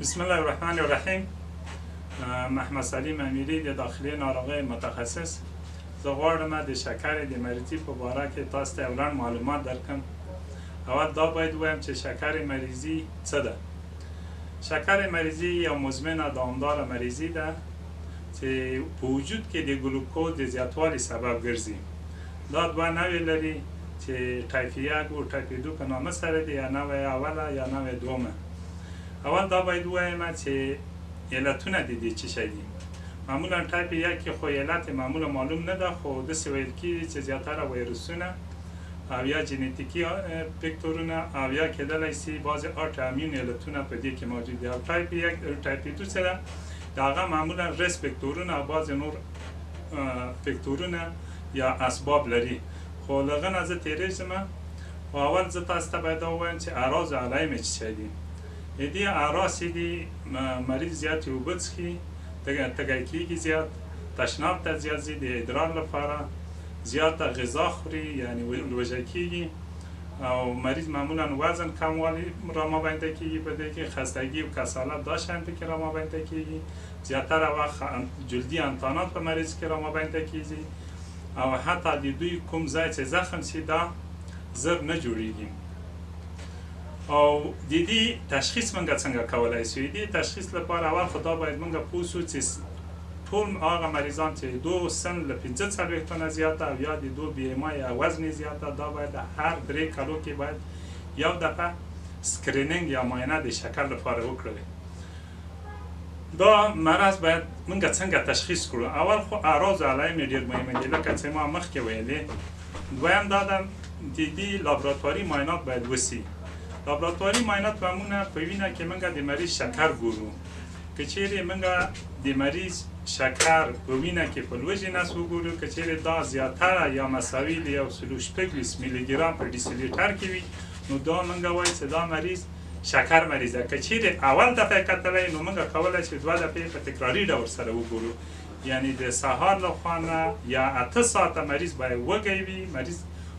بسم الله الرحمن الرحیم. محمد سلیم امیری د داخلي ناروغۍ متخصص. زه غواړم د شکر د مریضي په باره کې تاسو ته وران معلومات درکړم. اول دا باید ووایم چې شکر مریضي څه ده. شکر مریضي یو مزمنه دوامداره مریضي ده چې په وجود کې د ګلوکوز د زیاتوالي سبب ګرځي. دا دوه نوعې لري چې ټایپ 1 او ټایپ 2 په نامه سره دي، یا نوع اوله یا نوع دومه. اول دا باید ووایم چې علتونه د دې څه شی دي. معمولا ټایپ 1 کې خو علت معمولا معلوم نه ده، خو داسې ویل کېږي چې زیاتره ویروسونه او یا جنیتیکي فکتورونه او یا کېدلی سي بعضې آټو امیون علتونه په دې کې موجود دي. او ټایپ 1 او ټایپ 2 سره د هغه معمولا ریس فکتورونه او بعضې نور فکتورونه یا اسباب لري. خو له هغه نه زه تېرېږم. خو اول زه تاسو ته باید دا ووایم چې اعراض علایم څه شی دي. د دې اعراض دي مریض زیاتې اوبه څښي، تږی کېږي زیات، تشناب ته زیات ځي د ادرار لپاره، زیاته غذا خوري یعنې لوږه کېږي، او مریض معمولا وزن کموالی رامابینده کېږي. په دې کې خستګي او کسالت دا شیان پکې رامابینده کېږي. زیاتره وخت جلدي انتانات په مریض کې رامابینده کېږي، او حتی د دوی کوم ځای چې زخم سي دا زر نه جوړېږي. او د دې تشخیص موږ څنګه کولی سو؟ د دې تشخیص لپاره اول خو دا باید موږ پوه سو چې ټول هغه مریضان چې دو سن له 45 نه زیاته او یا د دو بی ام آی یا وزن زیاته، دا باید هر 3 کالو کې باید یو دفعه سکرینینګ یا معاینه د شکر لپاره وکړي. دا مرض باید موږ څنګه تشخیص کړو؟ اول خو اعراض علایم ډېر مهمه دي لکه چې ما مخکې ویلې. دویم دا ده د دې لابراتواري معاینات باید وسي. لابراتواري معاینات معمولا په وینه کې موږ د مریض شکر ګورو. که چیرې موږ د مریض شکر په وینه کې په لوږې نس وګورو، که چیرې دا زیاتره یا مساوي د 126 میلي ګرام په ډیسیلیټر کې وي، نو دا موږ وایو چې دا مریض شکر مریض ده. که چیرې اول دفعه کتلی، نو موږ کولی چې 2 دفعې په تکراري ډول سره وګورو. یعنې د سهار له خوا نه یا 8 ساعته مریض باید وږی وي، مریض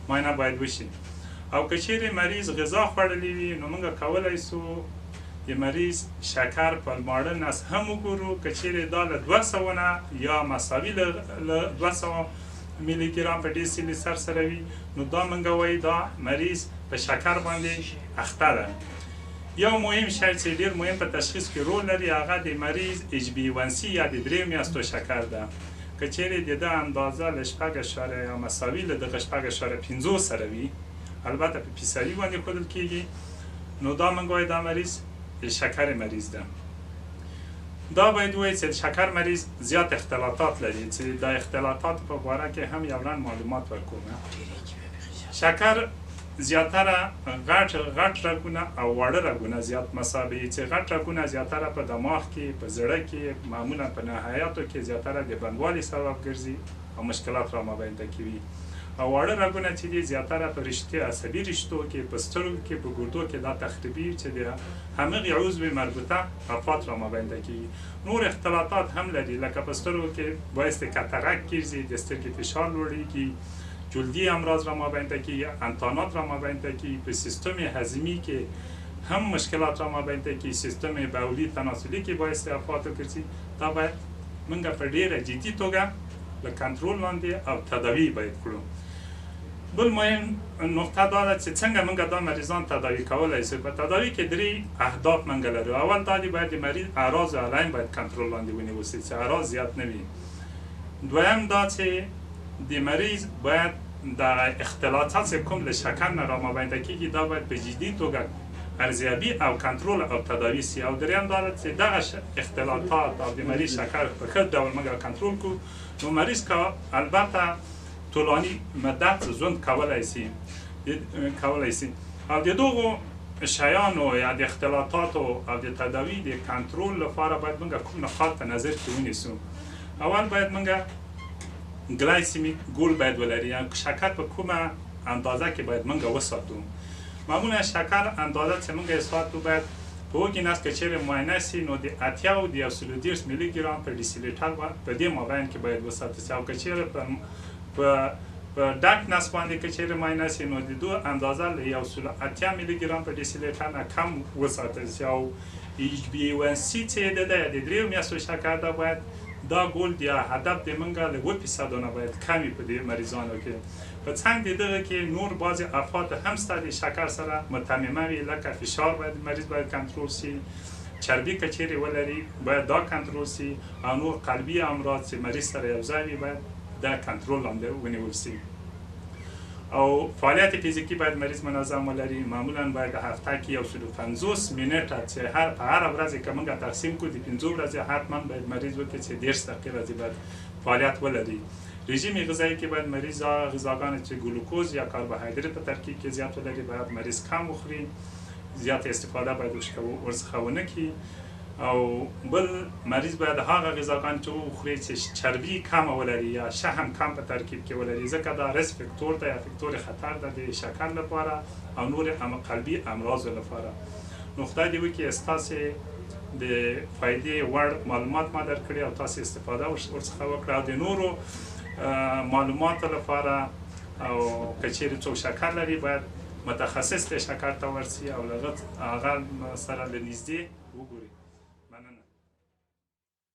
معاینه باید وشي. او که چیرې مریض غذا خوړلی وي، نو موږ کولی سو د مریض شکر په ماړه نس هم وګورو. که چیرې دا له 200 نه یا مساوي له 200 میلي ګرام په ډیسیلیټر سره وي، نو دا موږ وایو دا مریض په شکر باندې اخته ده. یو مهم شی چې ډېر مهم په تشخیص کې رول لري، هغه د مریض HbA1c یا د 3 میاشتو شکر ده. که چیرې د ده اندازه له 6.0 یا مساوي له دغه 6.50 سره وي، البته په فیصدي باندې ښودل کېږي، نو دا موږ وایو دا مریض شکر مریض ده. دا باید وایي چې شکر مریض زیات اختلاطات لري، چې دا اختلاطات په باره کې هم یو لنډ معلومات ورکوم. شکر زیاتره غټ رګونه او واړه رګونه زیات مساوي، چې غټ رګونه زیاتره په دماغ کې، په زړه کې، معمولا په نهایاتو کې زیاتره د بندوالي سبب ګرځي او مشکلات رامابینده کوي. او واړه رګونه چې دي زیاتره په رشتې عصبي رشتو کې، په سترګو کې، په ګردو کې دا تخریبي چې د همغې عضو مربوطه افات رامابینده کېږي. نور اختلاطات هم لري، لکه په سترګو کې باعث د کاتاراک ګرځي، د سترګې فشار لوړېږي، جلدي امراض رامابینده کېږي، انتانات رامابینده کېږي. په سیستم هضمي کې هم مشکلات رامابینده کېږي، سیستم بولي تناسلي کې باعث د افاتو ګرځي. دا باید موږ په ډېره جدي توګه له کنټرول لاندې او تداوی باید کړو. بل مهم نقطه دا ده چې څنګه موږ دا مریضان تداوی کولی سو. په تداوی کې 3 اهداف موږ لرو. اول دا دی باید د مریض اعراض علایم باید کنټرول لاندې ونیول سي، چې اعراض زیات نه وي. دویم دا چې د مریض باید د اختلاطات چې کوم له شکر نه رامابینده کېږي، دا باید په جدي توګه ارزیابي او کنټرول او تداوی سي. او دریم دا ده چې دغه اختلاطات او د مریض شکر په ښه ډول موږ کنټرول کړو، نو مریض که البته طولاني مدت ژوند کولی سي. او د دغو شیانو یا د اختلاطاتو او د تداوی د کنټرول لپاره باید موږ کوم نقاط په نظر کې ونیسو. اول باید موږ ګلایسیمیک ګول باید ولري، یعنې شکر په کومه اندازه کې باید موږ وساتو. معمولا شکر اندازه چې موږ یې ساتو باید په وږي نس که چیرې معاینه سي، نو د 80 او د 130 میلي ګرام په ډیسیلیټر په دې مابین کې باید وساتل سي. او که چیرې په ډک نس باندې که چیرې معاینه سي، نو د دو اندازه له 180 میلي ګرام په ډیسیلیټر نه کم وساتل سي. او HbA1c چې د دریو میاشتو شکر ده باید دا ګول یا هدف د منګه له 2% باید کمی په دې مریضانو کې په څنګ د دغه کې نور بعض افات هم ستا د شکر سره متممه وي لکه فشار باید مریض باید کنټرول شي چربی که چیرې ولري باید دا کنټرول شي او نور قلبي امراض چې مریض سره یو ځای وي باید دا کنټرول لاندې ونیول شي او فعالیت فیزیکی باید مریض منظم ولري معمولا باید هفته کې 150 منټه چې په هر ورځ که موږ تقسیم کړو د 5 ورځې حتما باید مریض وکړي چې 10 دقیقې باید فعالیت ولري رژیم غذایی که باید مریض غذاګان چې ګلوکوز یا کربوهیدرات په ترکیب کې زیات ولري باید مریض کم وخوري زیات استفاده باید ورڅخه ونه کړي او بل مریض باید هغه غذاګان چې وخوري چې چربی کم ولري یا شحم کم په ترکیب کې ولري ځکه دا ریسک فاکتور ده یا فاکتور خطر ده د شکر لپاره او نور قلبي امراض لپاره نو خدای دې وکړي ستاسو د فایدې وړ معلومات ما درکړي او تاسو استفاده ورڅخه وکړئ او د نورو معلومات لپاره او که چیرې څوک شکر لري باید متخصص د شکر ته ورسي او هغه سره له نږدې وګوري